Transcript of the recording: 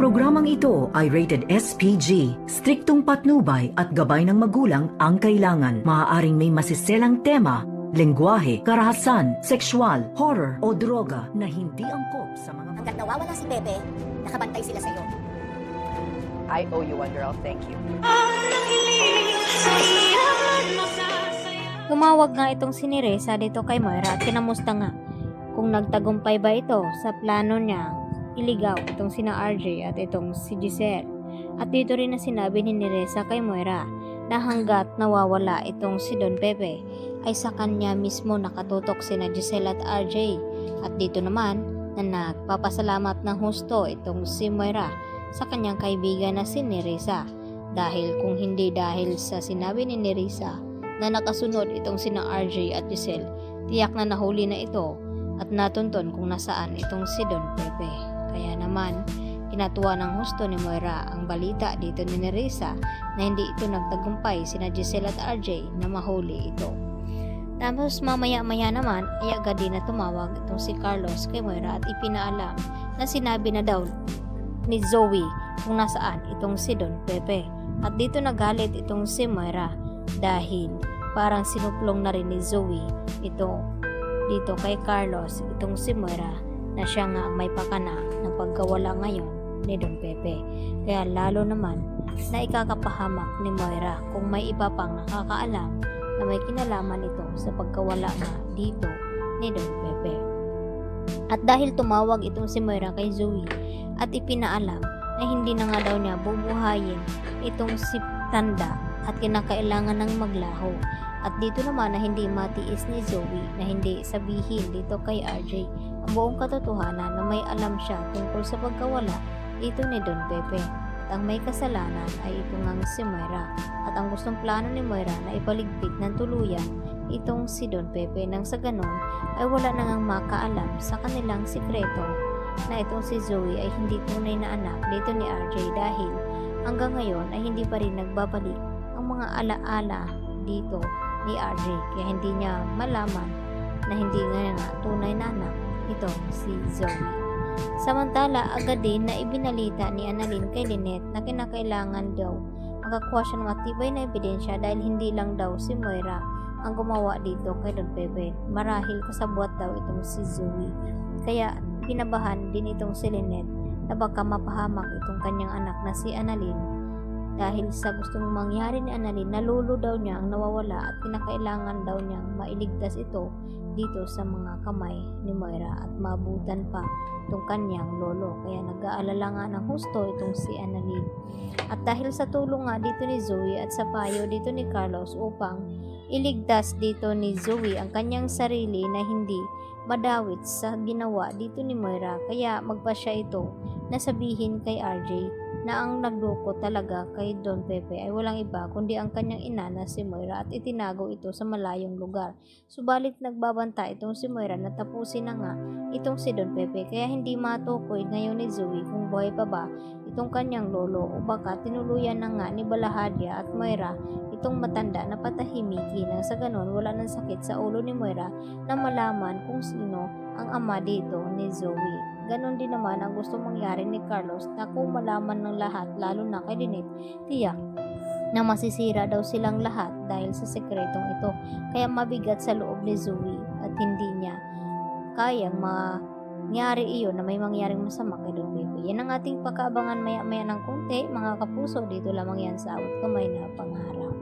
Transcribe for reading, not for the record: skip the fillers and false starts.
programang ito ay rated SPG. Striktong patnubay at gabay ng magulang ang kailangan. Maaaring may masiselang tema, lengguwahe, karahasan, sexual, horror o droga na hindi angkop sa mga... Hanggat nawawala si Pepe, nakabantay sila sa'yo. I owe you one, girl. Thank you. Tumawag nga itong si Neresa dito kay Moira at kinamusta nga kung nagtagumpay ba ito sa plano niya iligaw itong sina RJ at itong si Giselle. At dito rin na sinabi ni Neresa kay Moira na hanggat nawawala itong si Don Pepe ay sa kanya mismo nakatutok sina Giselle at RJ. At dito naman na nagpapasalamat ng husto itong si Moira sa kanyang kaibigan na si Neresa, dahil kung hindi dahil sa sinabi ni Neresa na nakasunod itong sina RJ at Giselle, tiyak na nahuli na ito at natunton kung nasaan itong si Don Pepe. Kaya naman kinatuwa ng husto ni Moira ang balita dito ni Neresa na hindi ito nagtagumpay sina Giselle at RJ na mahuli ito. Tapos mamaya-maya naman ay agad din na tumawag itong si Carlos kay Moira at ipinaalam na sinabi na daw ni Zoe kung nasaan itong si Don Pepe. At dito nagalit itong si Moira dahil parang sinuplong na rin ni Zoe ito dito kay Carlos itong si Moira na siya nga ang may pakana ng pagkawala ngayon ni Don Pepe. Kaya lalo naman na ikakapahamak ni Moira kung may iba pang nakakaalam na may kinalaman ito sa pagkawala nga dito ni Don Pepe. At dahil tumawag itong si Moira kay Zoe at ipinaalam na hindi na nga daw niya bubuhayin itong si Tanda at kinakailangan ng maglaho. At dito naman na hindi matiis ni Zoe na hindi sabihin dito kay RJ ang buong katotohanan na may alam siya tungkol sa pagkawala dito ni Don Pepe. At ang may kasalanan ay ito ngang si Moira. At ang gustong plano ni Moira na ipaligpit ng tuluyan itong si Don Pepe nang sa ganon ay wala na ngang makaalam sa kanilang sikreto na itong si Zoe ay hindi tunay na anak dito ni RJ, dahil hanggang ngayon ay hindi pa rin nagbabalik ang mga alaala dito ni RJ, kaya hindi niya malaman na hindi nga tunay na anak itong si Zoe. Samantala, agad din na ibinalita ni Annalyn kay Lynette na kinakailangan daw makakuha siya ng matibay na ebidensya dahil hindi lang daw si Moira ang gumawa dito kay Don Pepe. Marahil kasabwat daw itong si Zoe. Kaya pinabahan din itong si Lynette na baka mapahamak itong kanyang anak na si Annalyn, dahil sa gustong mangyari ni Annalyn na lolo daw niya ang nawawala at kinakailangan daw niyang mailigtas ito dito sa mga kamay ni Moira at maabutan pa itong kanyang lolo. Kaya nag-aalala nga ng husto itong si Annalyn. At dahil sa tulong nga dito ni Zoe at sa payo dito ni Carlos upang iligtas dito ni Zoe ang kanyang sarili na hindi madawit sa ginawa dito ni Moira, kaya magpasya ito na sabihin kay RJ na ang nagduko talaga kay Don Pepe ay walang iba kundi ang kanyang ina na si Moira at itinago ito sa malayong lugar. Subalit nagbabanta itong si Moira na tapusin na nga itong si Don Pepe, kaya hindi matukoy ngayon ni Zoe kung buhay pa ba itong kanyang lolo o baka tinuluyan na nga ni Balahadya at Moira itong matanda na patahimiki nang sa ganon wala ng sakit sa ulo ni Moira na malaman kung sino ang ama dito ni Zoe. Ganon din naman ang gusto mangyari ni Carlos na kung malaman ng lahat, lalo na kay Lynette, tiyak na masisira daw silang lahat dahil sa sekretong ito. Kaya mabigat sa loob ni Zoe at hindi niya kayang mangyari iyon na may mangyaring masama kay Don Pepe. Yan ang ating pagkaabangan maya-maya ng konti mga kapuso. Dito lamang yan sa Awat Kamay na Pangarap.